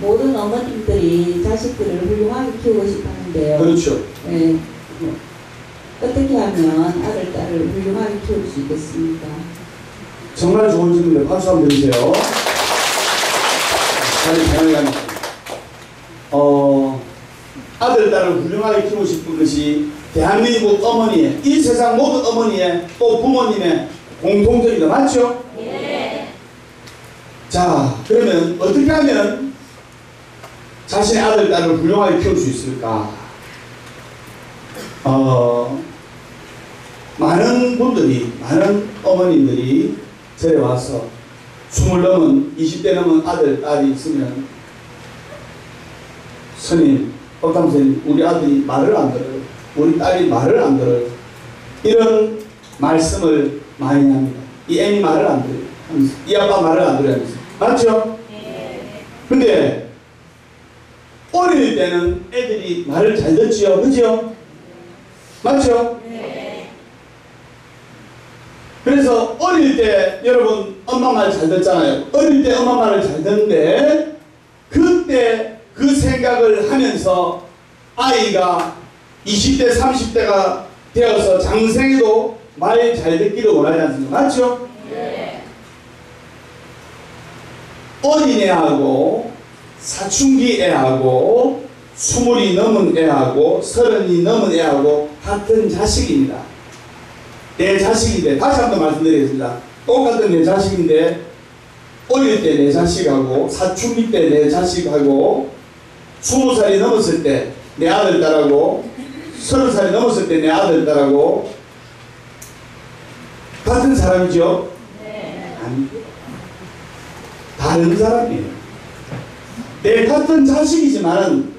모든 어머님들이 자식들을 훌륭하게 키우고 싶어 하는데요. 그렇죠. 네. 어떻게 하면 아들, 딸을 훌륭하게 키울 수 있겠습니까? 정말 좋은 질문인데 박수 한번 드리세요. 아들, 딸을 훌륭하게 키우고 싶은 것이 대한민국 어머니의, 이 세상 모든 어머니의 또 부모님의 공통점이다. 맞죠? 네. 자, 그러면 어떻게 하면 자신의 아들, 딸을 훌륭하게 키울 수 있을까? 많은 분들이, 많은 어머님들이 절에 와서 20 넘은, 20대 넘은 아들, 딸이 있으면 스님, 법담스님, 우리 아들이 말을 안 들어요. 우리 딸이 말을 안 들어요. 이런 말씀을 많이 합니다. 이 애미 말을 안 들어요. 이 아빠 말을 안 들어요. 맞죠? 네. 근데 어릴 때는 애들이 말을 잘 듣지요. 그죠? 맞죠? 네. 그래서 어릴 때 여러분 엄마 말 잘 듣잖아요. 어릴 때 엄마 말을 잘 듣는데 그때 그 생각을 하면서 아이가 20대 30대가 되어서 장생에도 말 잘 듣기를 원하지 않습니까? 맞죠? 네. 어린애하고 사춘기 애하고 20이 넘은 애하고 30이 넘은 애하고 같은 자식입니다. 내 자식인데, 다시 한 번 말씀드리겠습니다. 똑같은 내 자식인데 어릴 때 내 자식하고 사춘기 때 내 자식하고 20살이 넘었을 때 내 아들 딸하고 30살이 넘었을 때 내 아들 딸하고 같은 사람이죠? 네. 아니, 다른 사람이에요. 내 같은 자식이지만은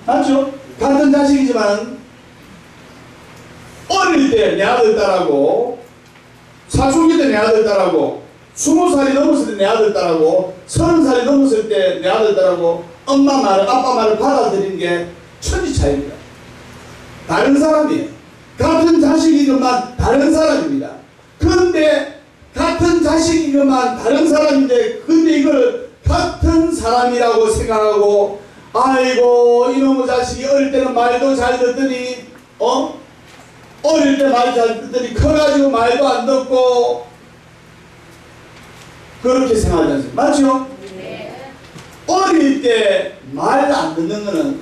맞죠? 같은 자식이지만은 어릴 때 내 아들 딸하고 사춘기 때 내 아들 딸하고 20살이 넘었을 때 내 아들 딸하고 30살이 넘었을 때 내 아들 딸하고 엄마 말을 아빠 말을 받아들이는 게 천지 차이입니다. 다른 사람이에요. 같은 자식이지만 다른 사람입니다. 그런데 같은 자식이지만 다른 사람인데 근데 이걸 같은 사람이라고 생각하고 아이고 이놈의 자식이 어릴 때는 말도 잘 듣더니 어릴 때 말 잘 듣더니 커가지고 말도 안 듣고 그렇게 생각하지 않습니까? 맞죠? 네. 어릴 때 말 안 듣는 거는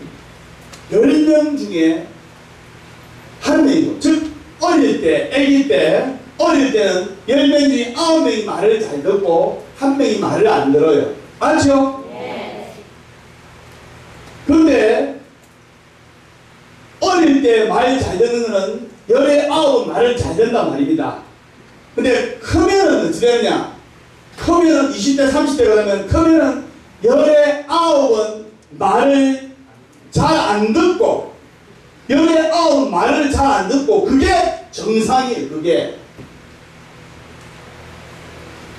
10명 중에 한 명이고, 즉 어릴 때, 아기 때, 어릴 때는 10명 중에 9명이 말을 잘 듣고 1명이 말을 안 들어요. 맞죠? 네. 그런데 어릴 때 말 잘 듣는 거는 19 말을 잘 듣는단 말입니다. 근데 크면은 어떻게 되느냐? 크면은 20대 30대가 되면 크면은 19은 말을 잘 안 듣고 19 말을 잘 안 듣고 그게 정상이에요. 그게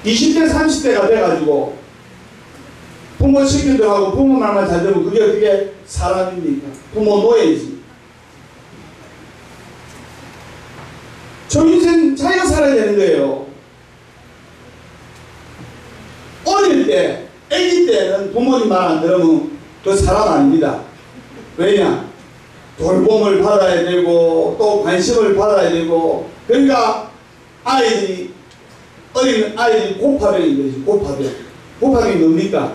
20대 30대가 돼가지고 부모 시키도 하고 부모 말만 잘 들으면 그게 어떻게 사람입니까? 부모 노예지. 저 인생 자기가 살아야 되는 거예요. 어릴 때, 아기 때는 부모님 말 안 들으면 그 사람 아닙니다. 왜냐? 돌봄을 받아야 되고 또 관심을 받아야 되고 그러니까 아이들이 어린 아이들이 고파병인 거지. 고파병. 고파병이 뭡니까?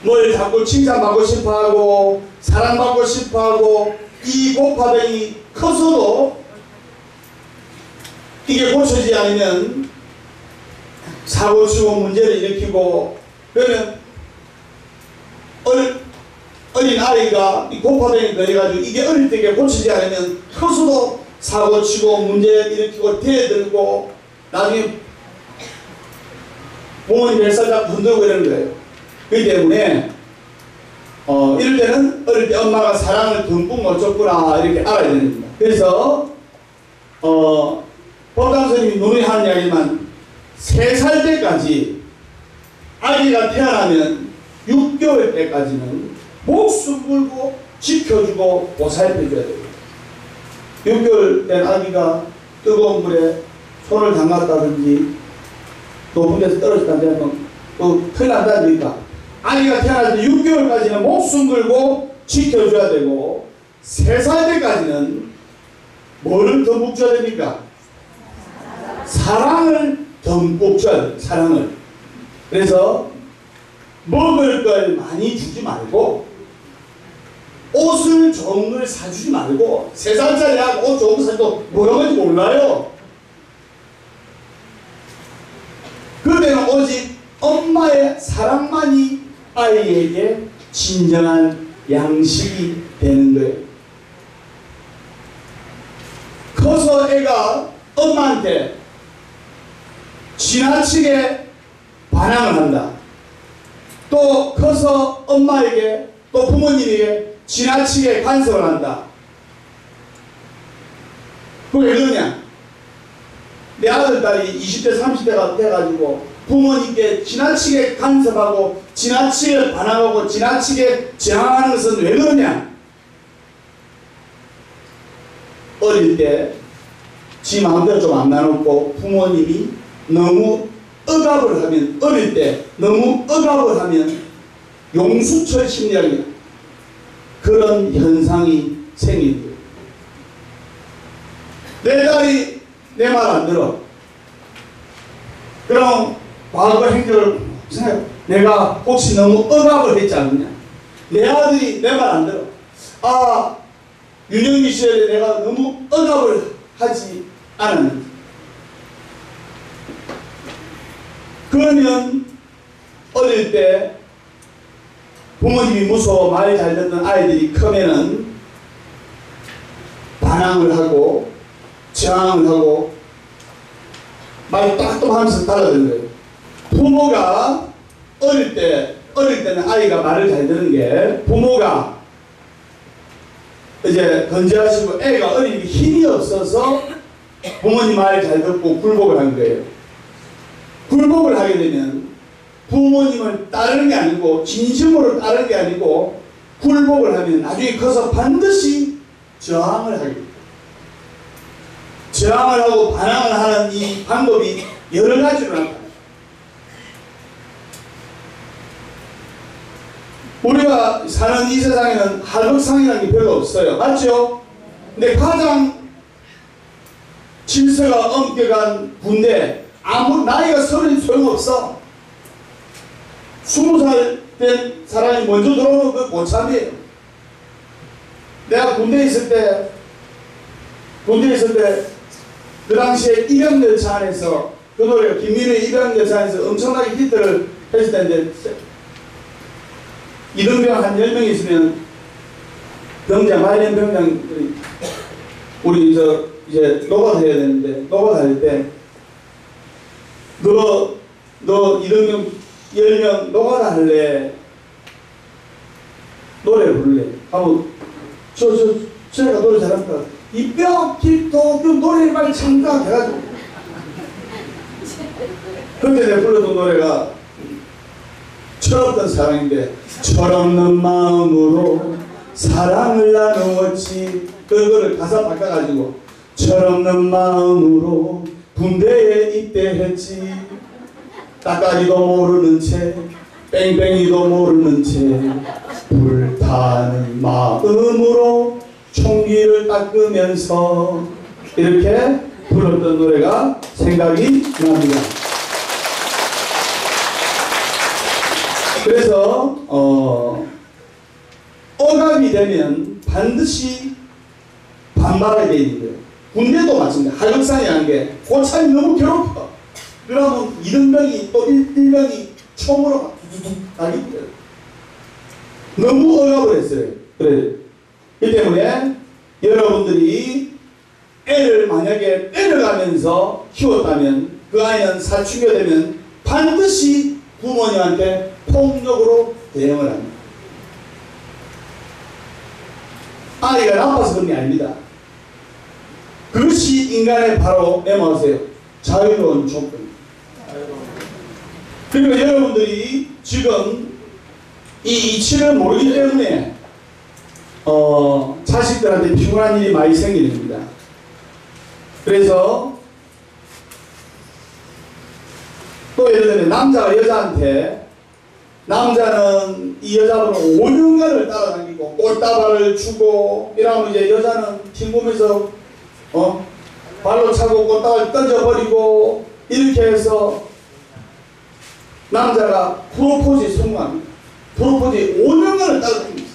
뭘 자꾸 칭찬받고 싶어하고 사랑받고 싶어하고 이 고파병이 커서도 이게 고쳐지지 않으면 사고치고 문제를 일으키고 그러면 어린 아이가 이 고파병이 걸려가지고 이게 어릴 때 고치지 않으면 커서도 사고치고 문제를 일으키고 대들고 나중에 부모님 뱃살짝 흔들고 이러는 거예요. 그렇기 때문에 이럴 때는 어릴 때 엄마가 사랑을 듬뿍 못 줬구나 이렇게 알아야 됩니다. 그래서 법당 선생님이 누누이 하는 이야기지만 3살 때까지 아기가 태어나면 6개월 때까지는 목숨 걸고 지켜주고 보살펴줘야 됩니다. 6개월 된 아기가 뜨거운 물에 손을 담갔다든지 높은 데서 떨어졌다든지 하면 큰일 난다 니까 아기가 태어날 때 6개월까지는 목숨 걸고 지켜줘야 되고 3살 때까지는 뭐를 듬뿍 줘야 됩니까? 사랑을 듬뿍 줘야 돼요. 사랑을. 그래서 먹을 걸 많이 주지 말고 옷을 좋은 걸 사주지 말고 3살짜리 아기 옷 좋은 거 사줘도 뭐라고 하는지 몰라요. 그때는 오직 엄마의 사랑만이 아이에게 진정한 양식이 되는 거예요. 커서 애가 엄마한테 지나치게 반항을 한다. 또 커서 엄마에게 또 부모님에게 지나치게 간섭을 한다. 그게 왜 그러냐? 내 아들, 딸이 20대, 30대가 돼가지고 부모님께 지나치게 간섭하고 지나치게 반항하고 지나치게 저항하는 것은 왜 그러냐? 어릴 때 지 마음대로 좀 안 나눴고 부모님이 너무 억압을 하면 어릴 때 너무 억압을 하면 용수철 심리학이야. 그런 현상이 생긴 거예요. 내 딸이 내 말 안 들어. 그럼 과거 행적을 생각해. 내가 혹시 너무 억압을 했지 않느냐? 내 아들이 내 말 안 들어. 아, 윤영기 시절에 내가 너무 억압을 하지 않았는지. 그러면 어릴 때 부모님이 무서워 말 잘 듣는 아이들이 크면은 반항을 하고 저항을 하고 말 딱딱하면서 달라드는 거예요. 부모가 어릴 때는 아이가 말을 잘 듣는 게 부모가 이제 건재하시고 애가 어리니까 힘이 없어서 부모님 말 잘 듣고 굴복을 한 거예요. 굴복을 하게 되면 부모님을 따르는 게 아니고 진심으로 따르는 게 아니고 굴복을 하면 나중에 커서 반드시 저항을 하게 됩니다. 저항을 하고 반항을 하는 이 방법이 여러 가지로 나타납니다. 우리가 사는 이 세상에는 할극상이라는 게 별로 없어요. 맞죠? 근데 가장 질서가 엄격한 군대, 아무 나이가 30이 소용없어. 20살 된 사람이 먼저 들어오면 그 고참이에요. 내가 군대에 있을 때 그 당시에 입양열차 안에서 그 노래가 김민우의 입양열차 안에서 엄청나게 히트를 했을 텐데 이등병 한 10명 있으면 병장, 마이린 병장 우리 이제 노가 해야 되는데 노가 할 때 너 이등병 10명 노가다 할래? 노래 부를래? 하고 제가 노래 잘한다. 이뼈 길도금 노래를 많이 창가 해가지고 그때 내가 불렀던 노래가 철없던 사랑인데 철없는 마음으로 사랑을 나누었지. 그거를 가사 바꿔가지고 철없는 마음으로 군대에 입대했지. 따까리도 모르는 채 뺑뺑이도 모르는 채 불타는 마음으로 총기를 닦으면서 이렇게 불렀던 노래가 생각이 납니다. 그래서 억압이 되면 반드시 반발하게 되어 있는 거예요. 군대도 마찬가지입니다. 할극상이라는 게 고참이 너무 괴롭혀. 그러면 2등병이 또 1병이 총으로 두두둑 가기 때문에 너무 억압을 했어요. 그래. 이 때문에 여러분들이 애를 만약에 때려가면서 키웠다면 그 아이는 사춘기가 되면 반드시 부모님한테 폭력으로 대응을 합니다. 아이가 나빠서 그런 게 아닙니다. 그것이 인간의 바로 메모하세요. 자유로운 조건. 그러니까 여러분들이 지금 이 이치를 모르기 때문에 자식들한테 피곤한 일이 많이 생기는 겁니다. 그래서 또 예를 들면 남자가 여자한테, 남자는 이 여자분을 5년간을 따라다니고 꽃다발을 주고 이러면 이제 여자는 튕구면서 발로 차고 꽃다발 던져버리고 이렇게 해서 남자가 프로포즈에 성공합니다. 프로포즈에 5년간을 따라다닙니다.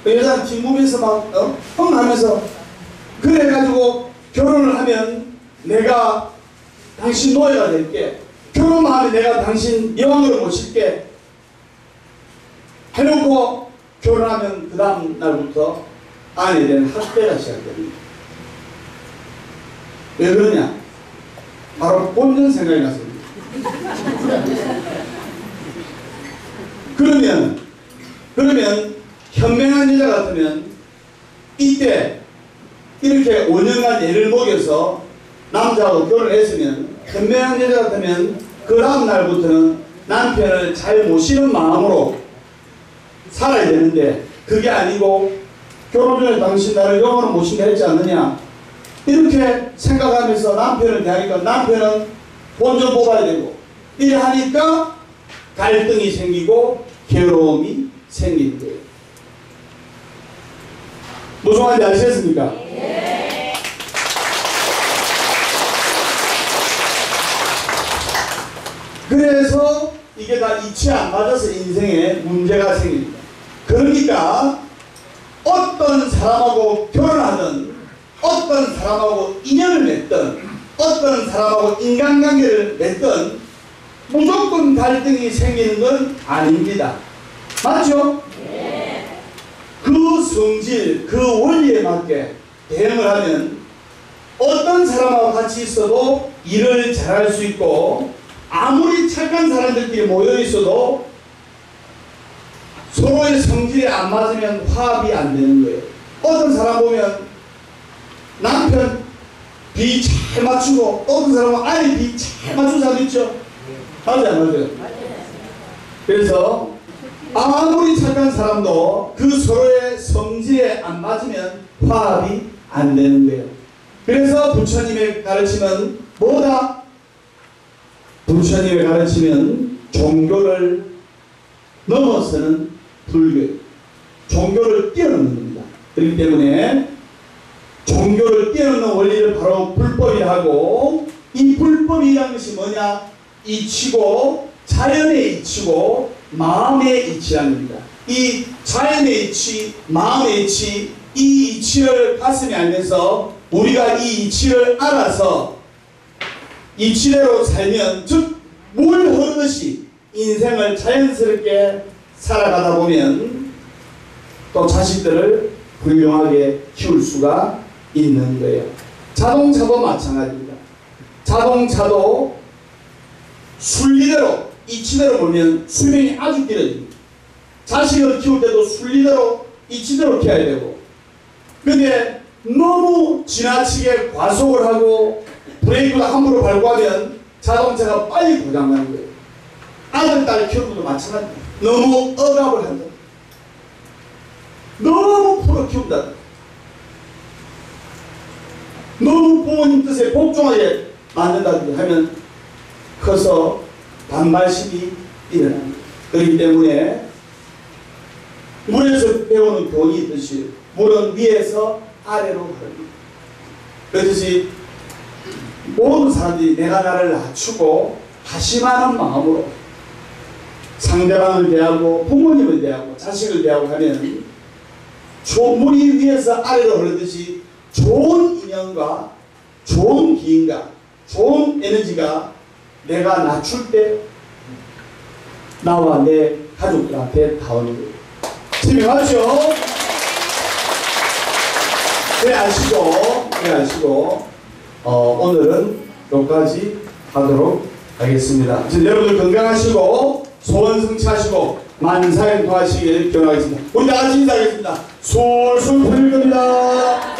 그 여자는 튕구면서 막 흥하면서 그래가지고 결혼을 하면 내가 당신 노예가 될게, 결혼만 하면 내가 당신 여왕으로 모실게 해놓고 결혼하면 그 다음 날부터 아내에 대한 학대가 시작됩니다. 왜 그러냐? 바로 본전 생각이 났습니다. 그러면 현명한 여자 같으면 이때 이렇게 5년간 애를 먹여서 남자하고 결혼을 했으면, 현명한 여자 같으면 그 다음 날부터는 남편을 잘 모시는 마음으로 살아야 되는데, 그게 아니고 결혼 전에 당신 나를 영원히 모신다 했지 않느냐 이렇게 생각하면서 남편을 대하니까 남편은 본전 뽑아야 되고, 이래 하니까 갈등이 생기고 괴로움이 생기는 거예요. 무슨 말인지 아시겠습니까? 네. 그래서 이게 다 이치에 안 맞아서 인생에 문제가 생깁니다. 그러니까 어떤 사람하고 결혼하든, 어떤 사람하고 인연을 맺든, 어떤 사람하고 인간관계를 맺든 무조건 갈등이 생기는 건 아닙니다. 맞죠? 네. 그 성질, 그 원리에 맞게 대응을 하면 어떤 사람하고 같이 있어도 일을 잘할 수 있고, 아무리 착한 사람들끼리 모여 있어도 서로의 성질에 안 맞으면 화합이 안 되는 거예요. 어떤 사람 보면 남편 비 잘 맞추고, 어떤 사람은 아내 비 잘 맞추는 사람 있죠? 맞아요, 안 맞아요? 그래서 아무리 착한 사람도 그 서로의 성질에 안 맞으면 화합이 안 되는 거예요. 그래서 부처님의 가르침은 뭐다? 부처님의 가르침은 종교를 넘어서는 불교, 종교를 뛰어넘는 겁니다. 그렇기 때문에 종교를 뛰어넘는 원리를 바로 불법이라 하고, 이 불법이라는 것이 뭐냐? 이치고, 자연의 이치고 마음의 이치라는 겁니다. 이 자연의 이치, 마음의 이치, 이 이치를 가슴에 알면서 우리가 이 이치를 알아서 이치대로 살면, 즉 물 흐르듯이 인생을 자연스럽게 살아가다 보면 또 자식들을 훌륭하게 키울 수가 있는 거예요. 자동차도 마찬가지입니다. 자동차도 순리대로, 이치대로 보면 수명이 아주 길어집니다. 자식을 키울 때도 순리대로, 이치대로 키워야 되고, 근데 너무 지나치게 과속을 하고 브레이크를 함부로 밟고 하면 자동차가 빨리 고장나는 거예요. 아들, 딸 키우는 것도 마찬가지입니다. 너무 억압을 한다, 너무 풀어 키운다, 너무 부모님 뜻에 복종하게 만든다든지 하면 커서 반발심이 일어납니다. 그렇기 때문에 물에서 배우는 교훈이 있듯이 물은 위에서 아래로 흐릅니다. 그렇듯이 모든 사람들이 내가 나를 낮추고 다심하는 마음으로 상대방을 대하고 부모님을 대하고 자식을 대하고 하면 물이 위에서 아래로 흐르듯이 좋은 인연과 좋은 기인과 좋은 에너지가 내가 낮출 때 나와 내 가족들한테 닿는 거예요. 설명하죠? 그래 아시고 오늘은 여기까지 하도록 하겠습니다. 지금 여러분들 건강하시고 소원 성취하시고 만사형통하시길 기원하겠습니다. 우리 다 같이 인사하겠습니다. 솔솔 풀릴 겁니다.